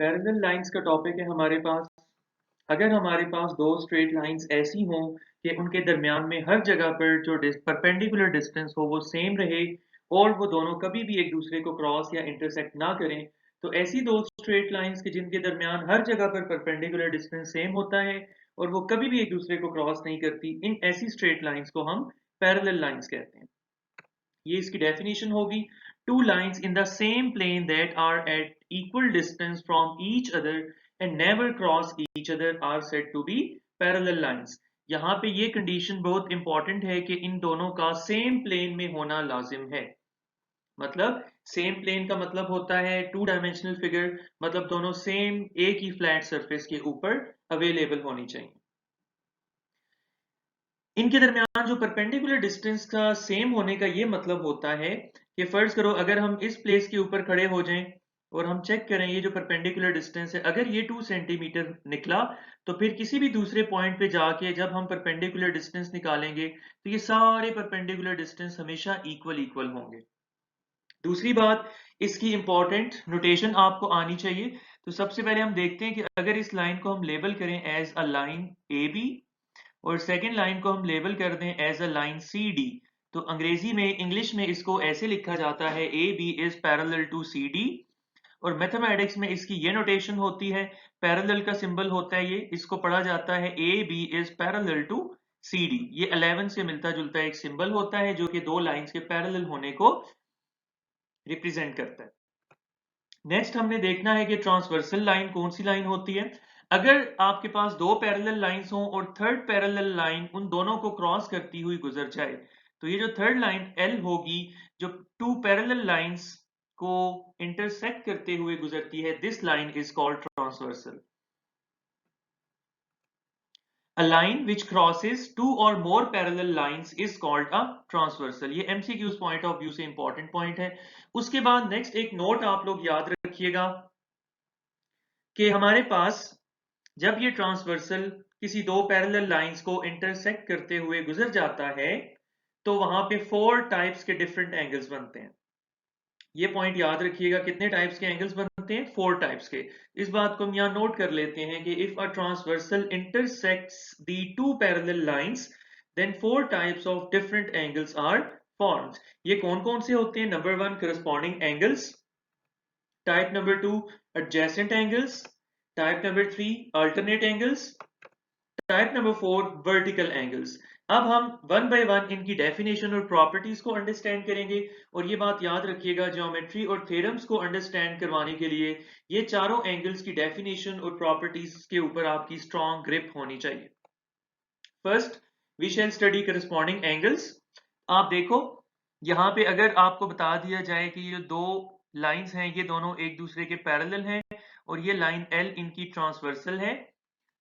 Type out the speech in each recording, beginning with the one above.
Parallel lines का topic है हमारे पास। अगर हमारे पास दो स्ट्रेट लाइंस ऐसी हों कि उनके दरमियान में हर जगह पर जो परपेंडिकुलर डिस्टेंस हो वो सेम रहे और वो दोनों कभी भी एक दूसरे को क्रॉस या इंटरसेक्ट ना करें, तो ऐसी दो स्ट्रेट लाइंस के जिनके दरमियान हर जगह पर परपेंडिकुलर डिस्टेंस सेम होता है और वो कभी भी एक दूसरे को क्रॉस नहीं करती, इन ऐसी स्ट्रेट लाइंस को हम पैरेलल लाइंस कहते हैं। ये इसकी डेफिनेशन होगी, two lines in the same plane that are at equal distance from each other and never cross each other are said to be parallel lines. यहाँ पे ये कंडीशन बहुत इंपॉर्टेंट है कि इन दोनों का सेम प्लेन में होना लाजिम है। मतलब सेम प्लेन का मतलब होता है टू डायमेंशनल फिगर, मतलब दोनों सेम एक ही फ्लैट सरफेस के ऊपर अवेलेबल होनी चाहिए। इनके दरमियान जो परपेंडिकुलर डिस्टेंस का सेम होने का ये मतलब होता है कि फर्ज करो अगर हम इस प्लेस के ऊपर खड़े हो जाएं और हम चेक करें ये जो परपेंडिकुलर डिस्टेंस है, अगर ये 2 सेंटीमीटर निकला तो फिर किसी भी दूसरे पॉइंट पे जाके जब हम परपेंडिकुलर डिस्टेंस निकालेंगे तो ये सारे परपेंडिकुलर डिस्टेंस हमेशा इक्वल इक्वल होंगे। दूसरी बात, इसकी इंपॉर्टेंट नोटेशन आपको आनी चाहिए। तो सबसे पहले हम देखते हैं कि अगर इस लाइन को हम लेबल करें as a line A B और सेकेंड लाइन को हम लेबल कर दें as a line C D, तो अंग्रेजी में इंग्लिश में इसको ऐसे लिखा जाता है A B is parallel to C D. और मैथमेटिक्स में इसकी ये नोटेशन होती है, पैरेलल का सिंबल होता है ये, इसको पढ़ा जाता है A B is parallel to C D. ये 11 से मिलता जुलता एक सिंबल होता है जो कि दो लाइंस के पैरेलल होने को रिप्रेजेंट करता है। नेक्स्ट हमने देखना है कि ट्रांसवर्सल लाइन कौन सी लाइन होती है। अगर आपके पास दो पैरेलल लाइंस हों और थर्ड पैरेलल लाइन उन दोनों को क्रॉस करती हुई गुजर जाए, तो ये जो थर्ड लाइन एल होगी जो टू पैरेलल लाइंस को इंटरसेक्ट करते हुए गुजरती है, this line is called transversal. A line which crosses two or more parallel lines is called a transversal। ये MCQs पॉइंट ऑफ व्यू से इंपॉर्टेंट पॉइंट है। उसके बाद नेक्स्ट एक नोट आप लोग याद रखिएगा कि हमारे पास जब ये ट्रांसवर्सल किसी दो पैरेलल लाइंस को इंटरसेक्ट करते हुए गुजर जाता है तो वहां पे फोर टाइप्स के डिफरेंट एंगल्स बनते हैं। ये पॉइंट याद रखिएगा, कितने टाइप्स के एंगल्स बनते हैं, फोर टाइप्स के। इस बात को हम यहाँ नोट कर लेते हैं कि if a transversal intersects the two parallel lines then four types of different angles are formed. ये कौन कौन से होते हैं? Number one, corresponding angles. Type number two, adjacent angles. Type number three, alternate angles. Type number four, vertical angles. अब हम one by one इनकी definition और प्रॉपर्टीज को अंडरस्टैंड करेंगे। और ये बात याद रखिएगा, ज्योमेट्री और थ्योरम्स को अंडरस्टैंड करवाने के लिए ये चारों एंगल्स की डेफिनेशन और प्रॉपर्टीज के ऊपर आपकी स्ट्रॉन्ग ग्रिप होनी चाहिए। First, we shall study corresponding angles. आप देखो यहाँ पे अगर आपको बता दिया जाए कि ये दो लाइंस हैं ये दोनों एक दूसरे के पैरेलल हैं और ये लाइन एल इनकी ट्रांसवर्सल है,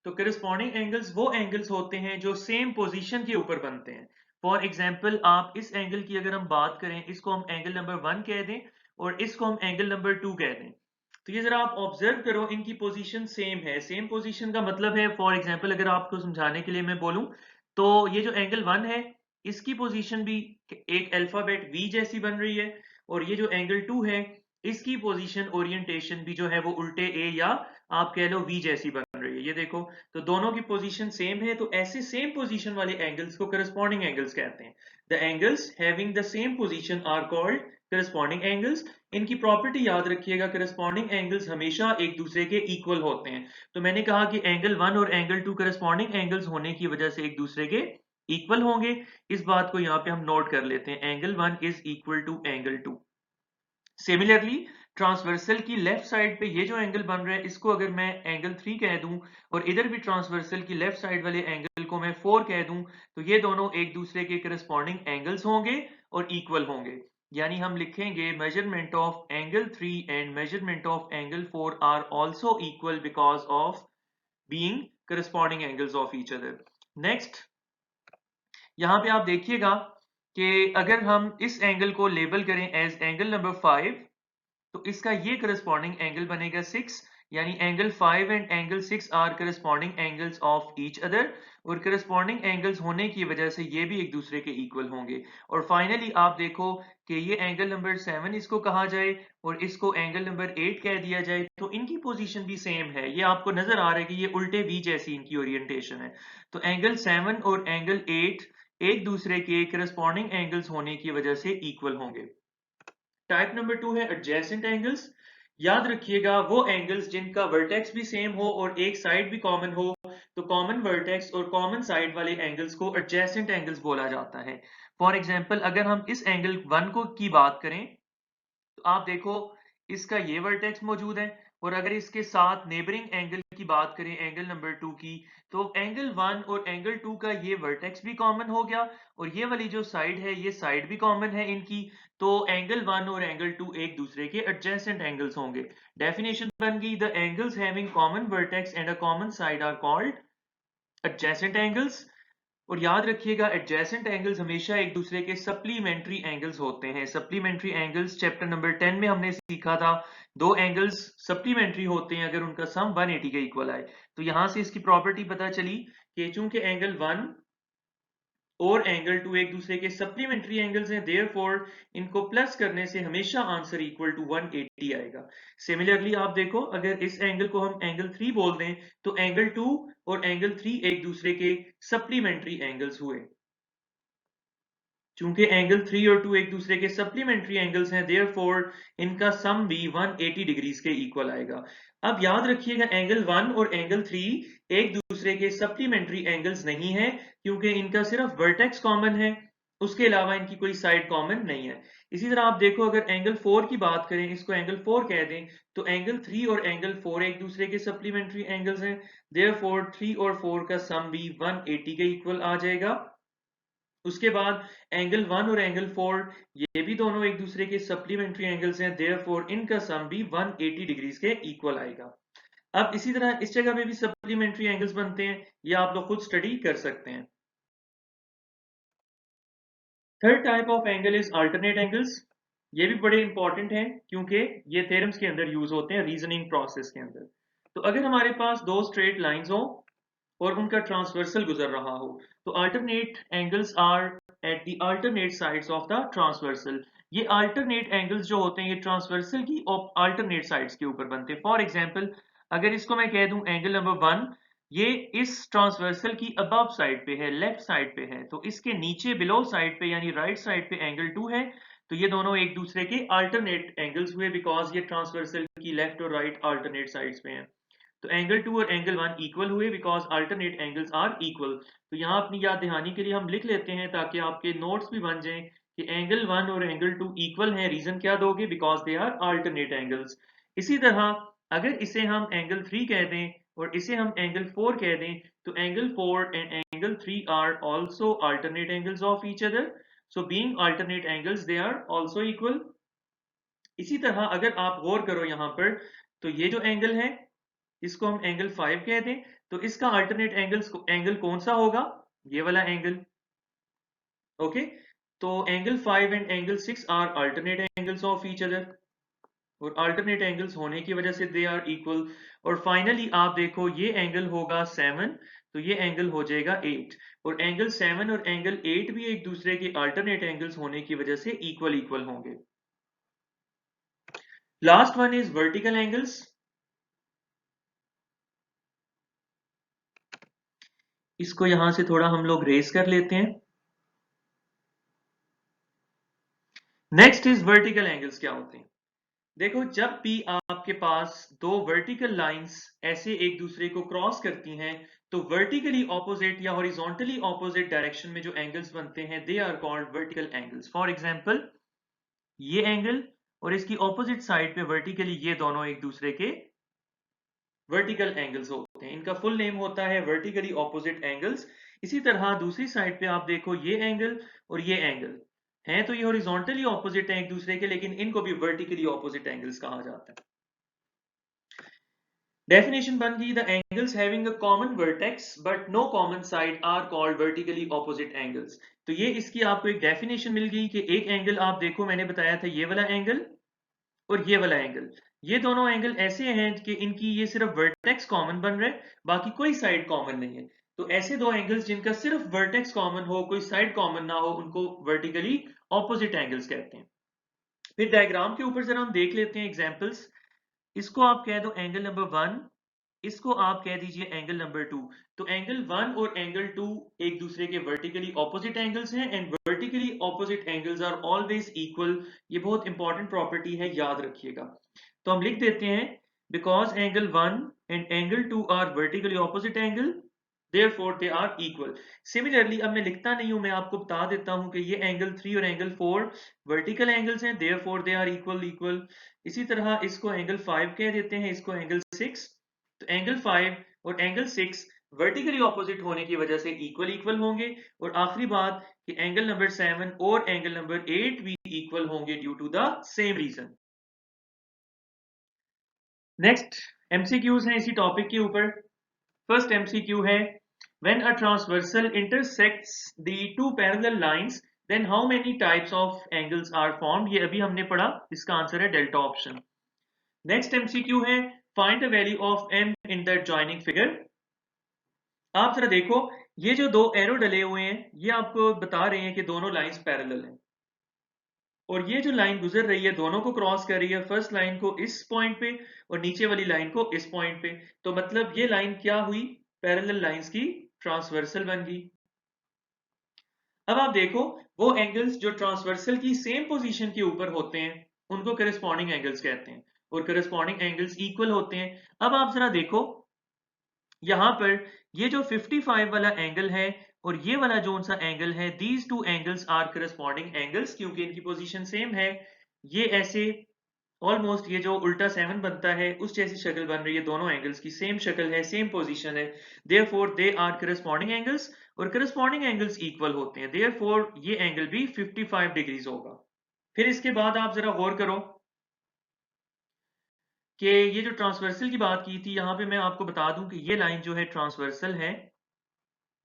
तो करस्पॉन्डिंग एंगल्स वो एंगल्स होते हैं जो सेम पोजीशन के ऊपर बनते हैं। फॉर एग्जांपल, आप इस एंगल की अगर हम बात करें, इसको हम एंगल नंबर 1 कह दें और इसको हम एंगल नंबर 2 कह दें, तो ये जरा आप ऑब्जर्व करो, इनकी पोजीशन सेम है। सेम पोजीशन का मतलब है, फॉर एग्जांपल अगर आपको समझाने के लिए मैं बोलूं, तो ये जो एंगल 1 है इसकी पोजीशन भी एक अल्फाबेट वी जैसी बन रही है और ये जो एंगल 2 है इसकी पोजीशन ओरिएंटेशन भी जो है वो उल्टे ए या आप कह लो वी जैसी बन रही है। ये देखो, तो दोनों की पोजीशन सेम है, तो ऐसे सेम पोजीशन वाले एंगल्स को करस्पॉन्डिंग एंगल्स कहते हैं। The angles having the same position are called corresponding angles. इनकी प्रॉपर्टी याद रखिएगा, करस्पॉन्डिंग एंगल्स हमेशा एक दूसरे के इक्वल होते हैं। तो मैंने कहा कि एंगल 1 और एंगल 2 करस्पॉन्डिंग एंगल्स होने की वजह से एक दूसरे के इक्वल होंगे। इस बात को यहाँ पे हम नोट कर लेते हैं, angle 1 is equal to angle 2। Similarly transversal की लेफ्ट साइड पे ये जो एंगल बन रहा है इसको अगर मैं एंगल 3 कह दूं और इधर भी ट्रांसवर्सल की लेफ्ट साइड वाले एंगल को मैं 4 कह दूं, तो ये दोनों एक दूसरे के करस्पॉन्डिंग एंगल्स होंगे और इक्वल होंगे। यानी हम लिखेंगे measurement of angle 3 and measurement of angle 4 are also equal because of being corresponding angles of each other. Next, यहां पे आप देखिएगा कि अगर हम इस एंगल को लेबल करें एज एंगल नंबर 5, तो इसका ये करस्पॉन्डिंग एंगल बनेगा 6। यानी angle 5 and angle 6 are corresponding angles of each other, और करस्पॉन्डिंग एंगल्स होने की वजह से ये भी एक दूसरे के इक्वल होंगे। और फाइनली आप देखो कि ये एंगल नंबर 7 इसको कहा जाए और इसको एंगल नंबर 8 कह दिया जाए, तो इनकी पोजीशन भी सेम है। ये आपको नजर आ रहा है कि ये उल्टे वी जैसी इनकी ओरिएंटेशन है। तो एंगल 7 और एंगल 8 एक दूसरे के करस्पॉन्डिंग एंगल्स होने की वजह से इक्वल होंगे। टाइप नंबर 2 है एडजेसेंट एंगल्स। याद रखिएगा वो एंगल्स जिनका वर्टेक्स भी सेम हो और एक साइड भी कॉमन हो, तो कॉमन वर्टेक्स और कॉमन साइड वाले एंगल्स को एडजेसेंट एंगल्स बोला जाता है। फॉर एग्जांपल अगर हम इस एंगल 1 को की बात करें, तो आप देखो इसका ये वर्टेक्स मौजूद है, और अगर इसके साथ नेबरिंग एंगल की बात करें एंगल नंबर 2 की, तो एंगल 1 और एंगल 2 का ये वर्टेक्स भी कॉमन हो गया, और ये वाली जो साइड है ये साइड भी कॉमन है इनकी। तो एंगल 1 और एंगल 2 एक दूसरे के एडजेसेंट एंगल्स होंगे। डेफिनेशन बन गई, the angles having common vertex and a common side are called adjacent angles. और याद रखिएगा एडजेसेंट एंगल्स हमेशा एक दूसरे के सप्लीमेंट्री एंगल्स होते हैं। सप्लीमेंट्री एंगल्स चैप्टर नंबर 10 में हमने सीखा था, दो एंगल्स सप्लीमेंट्री होते हैं अगर उनका सम 180 के इक्वल आए। तो यहां से इसकी प्रॉपर्टी पता चली कि चूंकि एंगल 1 और एंगल 2 एक दूसरे के सप्लीमेंट्री एंगल्स हैं, देयरफॉर इनको प्लस करने से हमेशा आंसर इक्वल टू 180 आएगा। सिमिलरली आप देखो अगर इस एंगल को हम एंगल 3 बोल दें, तो एंगल 2 और एंगल 3 एक दूसरे के सप्लीमेंट्री एंगल्स हुए। चूंकि एंगल 3 और 2 एक दूसरे के सप्लीमेंट्री एंगल्स हैं, देयरफॉर इनका सम भी 180 डिग्रीज के इक्वल आएगा। अब याद रखिएगा एंगल 1 और एंगल 3 एक दूसरे के सप्लीमेंट्री एंगल्स नहीं है, क्योंकि इनका सिर्फ वर्टेक्स कॉमन है, उसके अलावा इनकी कोई साइड कॉमन नहीं है। इसी तरह आप देखो अगर एंगल 4 की बात करें, इसको एंगल 4 कह दें, तो एंगल 3 और एंगल 4 एक दूसरे के सप्लीमेंट्री एंगल्स हैं, देयरफॉर 3 और 4 का सम भी 180 के इक्वल आ जाएगा। उसके बाद एंगल 1 और एंगल 4 ये भी दोनों एक दूसरे के सप्लीमेंट्री एंगल्स हैं, देयरफॉर इनका सम भी 180 डिग्रीज के इक्वल आएगा। अब इसी तरह इस जगह पे भी सप्लीमेंट्री एंगल्स बनते हैं, ये आप लोग खुद स्टडी कर सकते हैं। Third type of angle is alternate angles. ये भी बड़े इंपॉर्टेंट हैं क्योंकि ये थ्योरम्स के अंदर यूज होते हैं, रीजनिंग प्रोसेस के अंदर। तो अगर हमारे पास दो स्ट्रेट लाइंस हो और उनका ट्रांसवर्सल गुजर रहा हो, तो alternate angles are at the alternate sides of the transversal. ये अल्टरनेट एंगल्स जो होते हैं ये ट्रांसवर्सल की अल्टरनेट साइड्स के ऊपर बनते हैं। फॉर एग्जांपल अगर इसको मैं कह दूं एंगल नंबर 1, ये इस ट्रांसवर्सल की अबव साइड पे है, लेफ्ट साइड पे है, तो इसके नीचे बिलो साइड पे यानी राइट साइड पे एंगल 2 है। तो ये दोनों एक दूसरे के अल्टरनेट एंगल्स हुए, बिकॉज ये ट्रांसवर्सल की लेफ्ट और राइट अल्टरनेट साइड्स पे हैं। तो एंगल 2 और एंगल 1 इक्वल हुए because alternate angles are equal. तो यहाँ अपनी याद दहानी के लिए हम लिख लेते हैं ताकि आपके नोट्स भी बन जाएं कि एंगल 1 और एंगल 2 इक्वल हैं। रीजन क्या दोगे? Because they are alternate angles. इसी तरह अगर इसे हम एंगल 3 कह दें और इसे हम एंगल 4 कह दें, तो angle 4 and angle 3 are also alternate angles of each other. So being alternate angles they are also equal. इसी तरह अगर आप गौर करो यहाँ पर, तो ये जो एंगल है इसको हम एंगल 5 कह दें, तो इसका अल्टरनेट एंगल कौन सा होगा? ये वाला एंगल। ओके, तो angle 5 and angle 6 are alternate angles of each other, और अल्टरनेट एंगल्स होने की वजह से दे आर इक्वल। और फाइनली आप देखो ये एंगल होगा 7, तो ये एंगल हो जाएगा 8, और एंगल 7 और एंगल 8 भी एक दूसरे के अल्टरनेट एंगल्स होने की वजह से इक्वल इक्वल होंगे। Last one is vertical angles. इसको यहां से थोड़ा हम लोग रेस कर लेते हैं। नेक्स्ट इज वर्टिकल एंगल्स क्या होते हैं? देखो जब भी आपके पास दो वर्टिकल लाइंस ऐसे एक दूसरे को क्रॉस करती हैं, तो वर्टिकली ऑपोजिट या हॉरिजॉन्टली ऑपोजिट डायरेक्शन में जो एंगल्स बनते हैं they are called vertical angles. For example ये एंगल और इसकी ऑपोजिट साइड पे वर्टिकली ये दोनों एक दूसरे के वर्टिकल एंगल्स होते हैं। इनका फुल नेम होता है वर्टिकली ऑपोजिट एंगल्स। इसी तरह दूसरी साइड पे आप देखो ये एंगल और ये एंगल हैं, तो ये हॉरिजॉन्टली ऑपोजिट हैं एक दूसरे के, लेकिन इनको भी वर्टिकली ऑपोजिट एंगल्स कहा जाता है। डेफिनेशन बन गई, the angles having a common vertex but no common side are called vertically opposite angles. तो ये इसकी आपको एक डेफिनेशन मिल गई कि एक एंगल आप देखो मैंने बताया था ये वाला एंगल और ये वाला एंगल, ये दोनों एंगल ऐसे हैं कि इनकी ये सिर्फ वर्टेक्स कॉमन बन रहे हैं, बाकी कोई साइड कॉमन नहीं है। तो ऐसे दो एंगल्स जिनका सिर्फ वर्टेक्स कॉमन हो, कोई साइड कॉमन ना हो, उनको वर्टिकली ऑपोजिट एंगल्स कहते हैं। फिर डायग्राम के ऊपर जरा हम देख लेते हैं एग्जांपल्स। इसको आप कह दो एंगल नंबर 1, इसको आप कह दीजिए एंगल नंबर 2। तो एंगल 1 और एंगल 2 एक दूसरे के वर्टिकली ऑपोजिट एंगल्स हैं, and vertically opposite angles are always equal. ये बहुत इंपॉर्टेंट प्रॉपर्टी है, याद रखिएगा। तो हम लिख देते हैं, because angle 1 and angle 2 are vertically opposite angle, therefore they are equal। Similarly, अब मैं लिखता नहीं हूं, मैं आपको बता देता हूं कि ये एंगल 3 और एंगल 4 वर्टिकल एंगल्स हैं, therefore they are equal। इसी तरह इसको एंगल 5 कह देते हैं, इसको एंगल 6। तो एंगल 5 और एंगल 6 वर्टिकली ऑपोजिट होने की वजह से इक्वल होंगे। और आखिरी बात कि एंगल नंबर 7 और एंगल नंबर 8 भी इक्वल होंगे due to the same reason. Next MCQs हैं इसी टॉपिक के ऊपर। फर्स्ट एमसीक्यू है, when a transversal intersects the two parallel lines then how many types of angles are formed। ये अभी हमने पढ़ा, इसका आंसर है डेल्टा ऑप्शन। नेक्स्ट एमसीक्यू है, find the value of m in the adjoining figure। आप जरा देखो, ये जो दो एरो डले हुए हैं ये आपको बता रहे हैं कि दोनों लाइंस पैरेलल हैं, और ये जो लाइन गुजर रही है दोनों को क्रॉस कर रही है, फर्स्ट लाइन को इस पॉइंट पे और नीचे वाली लाइन को इस पॉइंट पे। तो मतलब ये लाइन क्या हुई, पैरेलल लाइंस की ट्रांसवर्सल बन गई। अब आप देखो, वो एंगल्स जो ट्रांसवर्सल की सेम पोजीशन के ऊपर होते हैं उनको करस्पॉन्डिंग एंगल्स कहते हैं, और करस्पॉन्डिंग एंगल्स इक्वल होते हैं। अब आप जरा देखो, यहां पर ये जो 55 वाला एंगल है और ये वाला जो सा एंगल है, these two angles are corresponding angles, क्योंकि इनकी पोजीशन सेम है। ये ऐसे ऑलमोस्ट ये जो उल्टा 7 बनता है उस जैसी शक्ल बन रही है, दोनों एंगल्स की सेम शक्ल है, सेम पोजीशन है, therefore they are corresponding angles. और करस्पॉन्डिंग एंगल्स इक्वल होते हैं, देयरफॉर ये एंगल भी 55 डिग्रीज होगा। फिर इसके बाद आप जरा गौर करो कि ये जो ट्रांसवर्सल की बात की थी, यहां पे मैं आपको बता दूं कि ये लाइन जो है ट्रांसवर्सल है,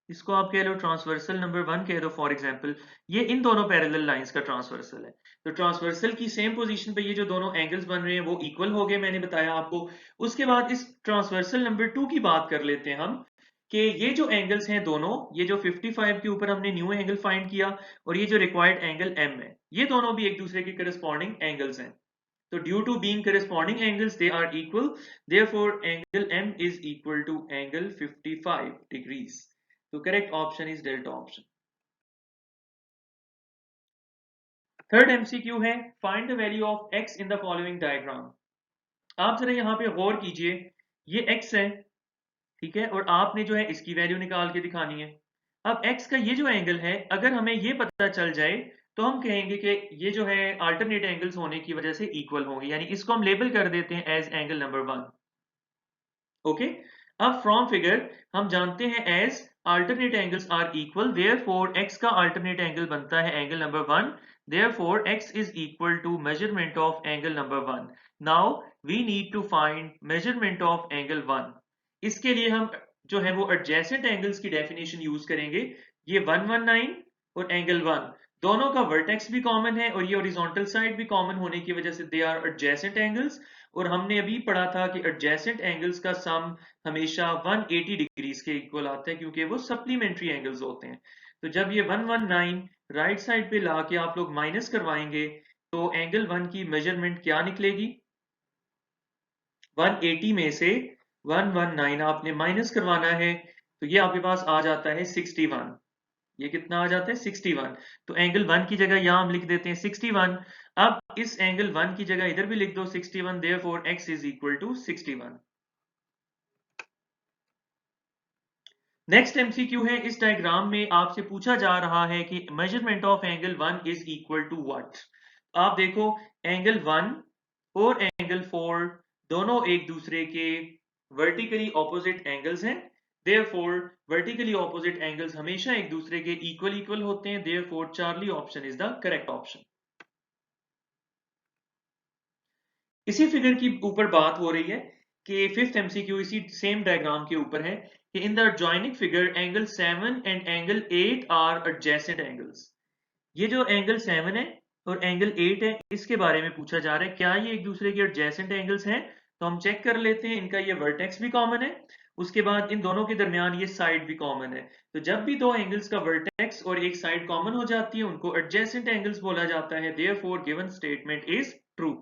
इसको आप कह लो ट्रांसवर्सल नंबर 1 कह दो फॉर एग्जांपल। ये इन दोनों पैरेलल लाइंस का ट्रांसवर्सल है। तो ट्रांसवर्सल की सेम पोजीशन पे ये जो दोनों एंगल्स बन रहे हैं वो इक्वल हो गए, मैंने बताया आपको। उसके बाद इस ट्रांसवर्सल नंबर 2 की बात कर लेते हैं हम, कि ये जो एंगल्स हैं दोनों, ये जो 55 के ऊपर हमने न्यू एंगल फाइंड किया और ये जो रिक्वायर्ड एंगल m है, ये दोनों भी एक दूसरे के करस्पॉन्डिंग एंगल्स हैं। तो due to being corresponding angles they are equal, therefore angle m is equal to angle 55 degrees। so correct option is delta option। Third MCQ है, find the value of x in the following diagram। आप जरा यहाँ पे गौर कीजिए, ये x है, ठीक है, और आपने जो है इसकी वैल्यू निकाल के दिखानी है। अब x का ये जो एंगल है, अगर हमें ये पता चल जाए तो हम कहेंगे कि ये जो है अल्टरनेट एंगल्स होने की वजह से इक्वल होंगे, यानी इसको हम लेबल कर देते हैं एज एंगल नंबर 1। ओके, अब फ्रॉम फिगर हम जानते हैं as alternate angles are equal, therefore x का अल्टरनेट एंगल बनता है angle number 1, therefore x is equal to measurement of angle number 1। Now we need to find measurement of angle 1। इसके लिए हम जो है वो एडजेसेंट एंगल्स की डेफिनेशन यूज करेंगे। ये 119 और एंगल 1 दोनों का वर्टेक्स भी कॉमन है और ये हॉरिजॉन्टल साइड भी कॉमन होने की वजह से दे आर एडजेसेंट एंगल्स। और हमने अभी पढ़ा था कि एडजेसेंट एंगल्स का सम हमेशा 180 डिग्रीज के इक्वल आता है, क्योंकि वो सप्लीमेंट्री एंगल्स होते हैं। तो जब ये 119 राइट साइड पे ला के आप लोग माइनस करवाएंगे तो एंगल 1 की मेजरमेंट क्या निकलेगी, 180 में से 119 आपने माइनस करवाना है, तो ये आपके पास आ जाता है 61। ये कितना आ जाता है 61। तो एंगल 1 की जगह यहां हम लिख देते हैं 61। अब इस एंगल 1 की जगह इधर भी लिख दो 61, therefore x is equal to 61। Next MCQ है, इस डायग्राम में आपसे पूछा जा रहा है कि measurement of angle 1 is equal to what. आप देखो, एंगल 1 और एंगल 4 दोनों एक दूसरे के वर्टिकली ऑपोजिट एंगल्स हैं, देयरफॉर वर्टिकली ऑपोजिट एंगल्स हमेशा एक दूसरे के इक्वल होते हैं, therefore Charlie option is the correct option. इसी फिगर की ऊपर बात हो रही है कि फिफ्थ एमसीक्यू इसी सेम डायग्राम के ऊपर है कि in the adjoining figure angle 7 and angle 8 are adjacent angles. ये जो एंगल 7 है और एंगल 8 है, इसके बारे में पूछा जा रहा है क्या ये एक दूसरे के एडजेसेंट एंगल्स हैं। तो हम चेक कर लेते हैं, इनका ये वर्टेक्स भी कॉमन है, उसके बाद इन दोनों के दरमियान ये साइड भी कॉमन है। तो जब भी दो एंगल्स का वर्टेक्स और एक साइड कॉमन हो जाती है उनको एडजेसेंट एंगल्स बोला जाता है, therefore given statement is true.